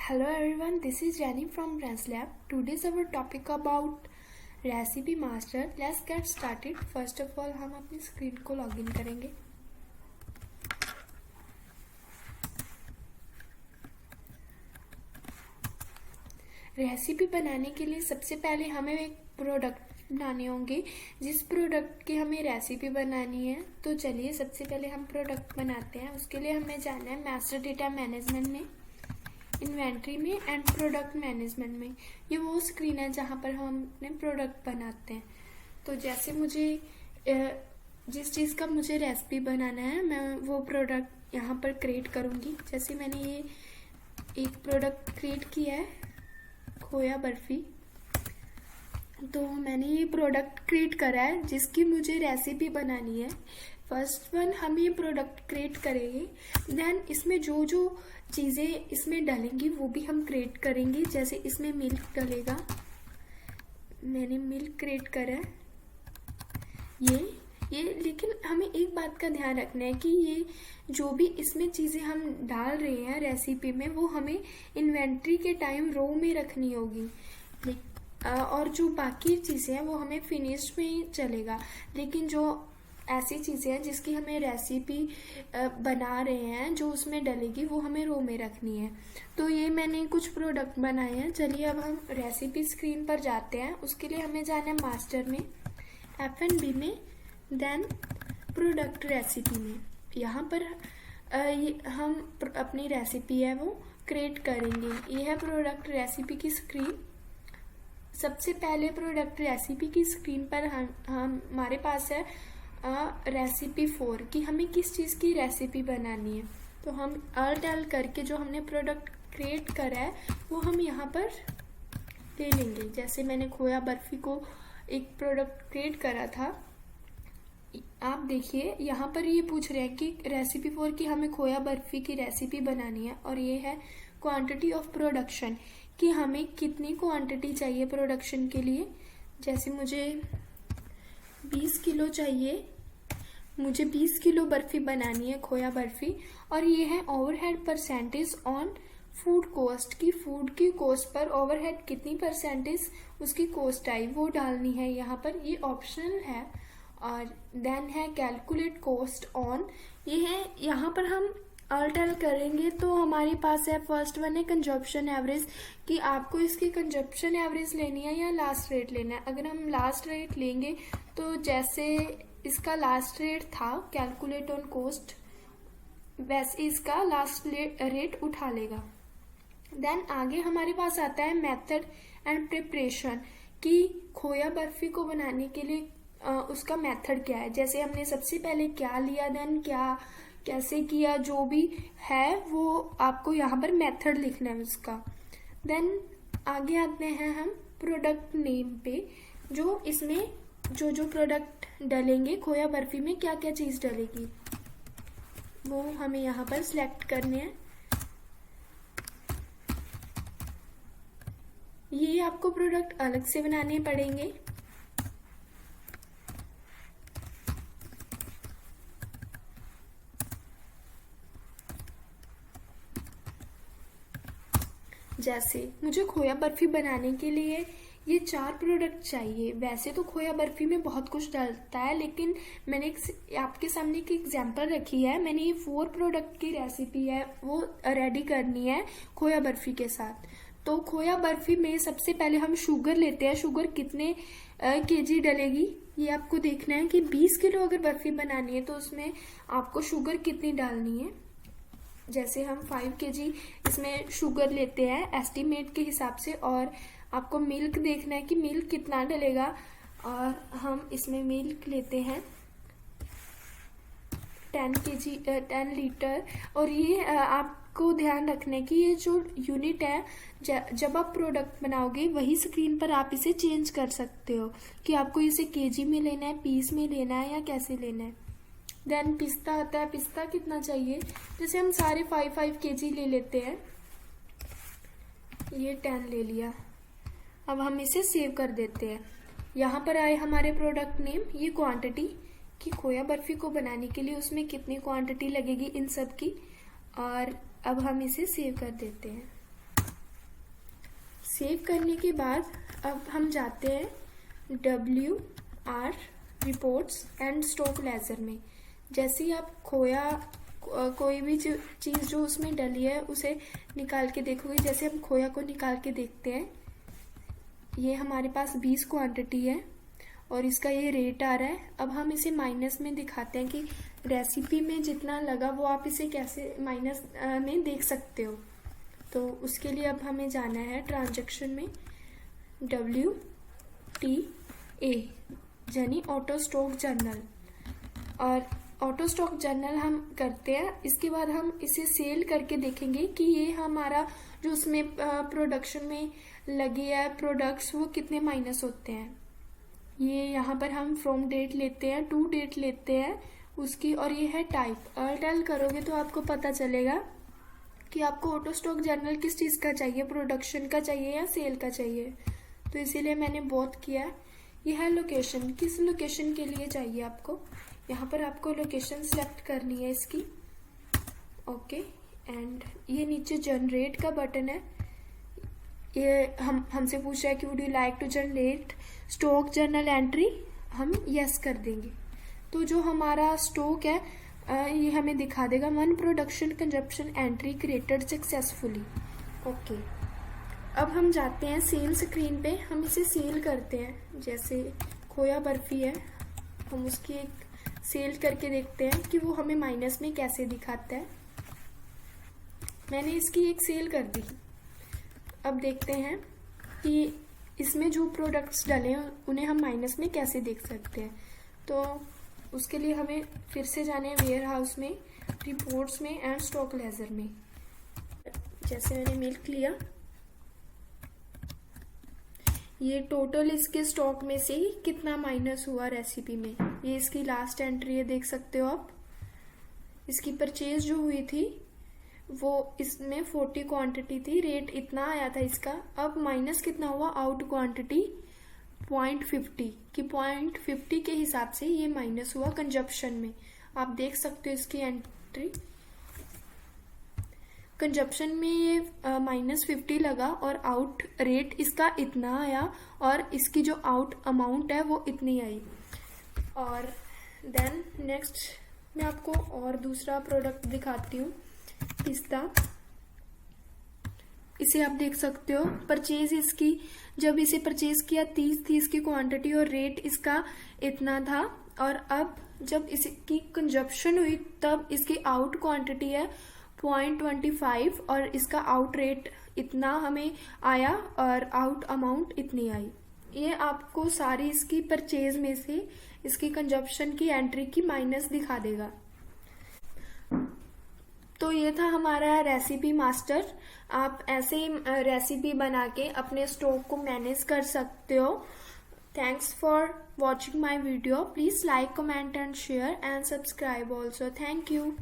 Hello everyone, this is Jenny from Brands Lab. Today's our topic about Recipe Master. Let's get started. First of all हम अपनी screen को login करेंगे. Recipe बनाने के लिए सबसे पहले हमें एक प्रोडक्ट बनाने होंगे जिस प्रोडक्ट की हमें रेसिपी बनानी है. तो चलिए सबसे पहले हम प्रोडक्ट बनाते हैं. उसके लिए हमें जाना है मास्टर डेटा मैनेजमेंट में, इन्वेंट्री में एंड प्रोडक्ट मैनेजमेंट में. ये वो स्क्रीन है जहाँ पर हम अपने प्रोडक्ट बनाते हैं. तो जैसे मुझे जिस चीज़ का मुझे रेसिपी बनाना है मैं वो प्रोडक्ट यहाँ पर क्रिएट करूँगी. जैसे मैंने ये एक प्रोडक्ट क्रिएट किया है, खोया बर्फी. तो मैंने ये प्रोडक्ट क्रिएट करा है जिसकी मुझे रेसिपी बनानी है. फर्स्ट वन हम ये प्रोडक्ट क्रिएट करेंगे, देन इसमें जो जो चीज़ें इसमें डालेंगी वो भी हम क्रिएट करेंगे. जैसे इसमें मिल्क डलेगा, मैंने मिल्क क्रिएट करा है ये. लेकिन हमें एक बात का ध्यान रखना है कि ये जो भी इसमें चीज़ें हम डाल रहे हैं रेसिपी में वो हमें इन्वेंट्री के टाइम रो में रखनी होगी, और जो बाकी चीज़ें हैं वो हमें फिनिश्ड में ही चलेगा. लेकिन जो ऐसी चीज़ें हैं जिसकी हमें रेसिपी बना रहे हैं जो उसमें डलेगी वो हमें रो में रखनी है. तो ये मैंने कुछ प्रोडक्ट बनाए हैं. चलिए अब हम रेसिपी स्क्रीन पर जाते हैं. उसके लिए हमें जाना है मास्टर में, F&B में, देन प्रोडक्ट रेसिपी में. यहाँ पर हम अपनी रेसिपी है वो क्रिएट करेंगे. ये है प्रोडक्ट रेसिपी की स्क्रीन. सबसे पहले प्रोडक्ट रेसिपी की स्क्रीन पर हमारे पास है रेसिपी 4 कि हमें किस चीज़ की रेसिपी बनानी है. तो हम डाल करके जो हमने प्रोडक्ट क्रिएट करा है वो हम यहाँ पर ले लेंगे. जैसे मैंने खोया बर्फी को एक प्रोडक्ट क्रिएट करा था. आप देखिए यहाँ पर ये पूछ रहे हैं कि रेसिपी 4 की हमें खोया बर्फी की रेसिपी बनानी है. और ये है क्वांटिटी ऑफ प्रोडक्शन कि हमें कितनी क्वांटिटी चाहिए प्रोडक्शन के लिए. जैसे मुझे 20 किलो चाहिए, मुझे 20 किलो बर्फी बनानी है, खोया बर्फी. और ये है overhead percentage on food cost की फूड की कॉस्ट पर ओवरहेड कितनी परसेंटेज उसकी कॉस्ट आई वो डालनी है यहाँ पर. ये ऑप्शनल है. और देन है कैलकुलेट कॉस्ट ऑन. ये है यहाँ पर हम अल्टर करेंगे तो हमारे पास है फर्स्ट वन है कंजप्शन एवरेज कि आपको इसकी कंजप्शन एवरेज लेनी है या लास्ट रेट लेना है. अगर हम लास्ट रेट लेंगे तो जैसे इसका लास्ट रेट था कैलकुलेट ऑन कॉस्ट वैसे इसका लास्ट रेट उठा लेगा. देन आगे हमारे पास आता है मेथड एंड प्रिपरेशन कि खोया बर्फी को बनाने के लिए उसका मेथड क्या है. जैसे हमने सबसे पहले क्या लिया, देन क्या कैसे किया, जो भी है वो आपको यहाँ पर मेथड लिखना है उसका. देन आगे आते हैं हम प्रोडक्ट नेम पे. जो इसमें जो प्रोडक्ट डलेंगे खोया बर्फी में क्या क्या चीज़ डलेगी वो हमें यहाँ पर सिलेक्ट करने हैं. ये आपको प्रोडक्ट अलग से बनाने पड़ेंगे. जैसे मुझे खोया बर्फी बनाने के लिए ये 4 प्रोडक्ट चाहिए. वैसे तो खोया बर्फी में बहुत कुछ डलता है लेकिन मैंने आपके सामने एक एग्जांपल रखी है. मैंने ये 4 प्रोडक्ट की रेसिपी है वो रेडी करनी है खोया बर्फी के साथ. तो खोया बर्फी में सबसे पहले हम शुगर लेते हैं. शुगर कितने केजी डलेगी ये आपको देखना है कि 20 किलो अगर बर्फी बनानी है तो उसमें आपको शुगर कितनी डालनी है. जैसे हम 5 केजी इसमें शुगर लेते हैं एस्टीमेट के हिसाब से. और आपको मिल्क देखना है कि मिल्क कितना डलेगा. और हम इसमें मिल्क लेते हैं 10 लीटर. और ये आपको ध्यान रखना है कि ये जो यूनिट है जब आप प्रोडक्ट बनाओगे वही स्क्रीन पर आप इसे चेंज कर सकते हो कि आपको इसे केजी में लेना है, पीस में लेना है या कैसे लेना है. देन पिस्ता आता है. पिस्ता कितना चाहिए, जैसे हम सारे 5 केजी ले लेते हैं. ये 10 ले लिया. अब हम इसे सेव कर देते हैं. यहाँ पर आए हमारे प्रोडक्ट नेम, ये क्वांटिटी कि खोया बर्फी को बनाने के लिए उसमें कितनी क्वांटिटी लगेगी इन सब की. और अब हम इसे सेव कर देते हैं. सेव करने के बाद अब हम जाते हैं WR reports and stock ledger में। जैसे ही आप खोया कोई भी चीज़ जो उसमें डली है उसे निकाल के देखोगे, जैसे हम खोया को निकाल के देखते हैं, ये हमारे पास 20 क्वांटिटी है और इसका ये रेट आ रहा है। अब हम इसे माइनस में दिखाते हैं कि रेसिपी में जितना लगा वो आप इसे कैसे माइनस में देख सकते हो। तो उसके लिए अब हमें जाना है ट्रांजैक्शन में, WTA यानी ऑटो स्टॉक जर्नल, और ऑटो स्टॉक जर्नल हम करते हैं। इसके बाद हम इसे सेल करके देखेंगे कि ये हमारा जो उसमें प्रोडक्शन में लगे है प्रोडक्ट्स वो कितने माइनस होते हैं। ये यहाँ पर हम फ्रॉम डेट लेते हैं, टू डेट लेते हैं उसकी, और ये है टाइप। अल्ट करोगे तो आपको पता चलेगा कि आपको ऑटो स्टॉक जर्नल किस चीज़ का चाहिए, प्रोडक्शन का चाहिए या सेल का चाहिए। तो इसीलिए मैंने बोथ किया। यह है लोकेशन, किस लोकेशन के लिए चाहिए आपको, यहाँ पर आपको लोकेशन सेलेक्ट करनी है इसकी। ओके, एंड ये नीचे जनरेट का बटन है, ये हमसे पूछ रहा है कि would you like to generate stock journal entry, हम यस कर देंगे। तो जो हमारा स्टॉक है ये हमें दिखा देगा 1 production consumption entry created successfully. Okay, अब हम जाते हैं सेल स्क्रीन पे, हम इसे सेल करते हैं। जैसे खोया बर्फी है, हम उसकी एक सेल करके देखते हैं कि वो हमें माइनस में कैसे दिखाता है। मैंने इसकी एक सेल कर दी। अब देखते हैं कि इसमें जो प्रोडक्ट्स डले हैं उन्हें हम माइनस में कैसे देख सकते हैं। तो उसके लिए हमें फिर से जाने हैं वेयर हाउस में, रिपोर्ट्स में एंड स्टॉक लेजर में। जैसे मैंने मिल्क लिया, ये टोटल इसके स्टॉक में से कितना माइनस हुआ रेसिपी में, ये इसकी लास्ट एंट्री है, देख सकते हो आप। इसकी परचेज जो हुई थी वो इसमें 40 क्वांटिटी थी, रेट इतना आया था इसका। अब माइनस कितना हुआ, आउट क्वांटिटी 0.50 की 0.50 के हिसाब से ये माइनस हुआ कंजप्शन में। आप देख सकते हो इसकी एंट्री, कंजप्शन में ये -50 लगा और आउट रेट इसका इतना आया और इसकी जो आउट अमाउंट है वो इतनी आई। और देन नेक्स्ट मैं आपको और दूसरा प्रोडक्ट दिखाती हूँ, पिस्ता। इसे आप देख सकते हो, परचेज इसकी जब इसे परचेज किया 30 थी इसकी क्वांटिटी और रेट इसका इतना था, और अब जब इसकी कंजप्शन हुई तब इसकी आउट क्वांटिटी है 0.25 और इसका आउट रेट इतना हमें आया और आउट अमाउंट इतनी आई। ये आपको सारी इसकी परचेज में से इसकी कंजप्शन की एंट्री की माइनस दिखा देगा। तो ये था हमारा रेसिपी मास्टर। आप ऐसे ही रेसिपी बना के अपने स्टॉक को मैनेज कर सकते हो। Thanks for watching my video. Please like, comment and share and subscribe also. Thank you.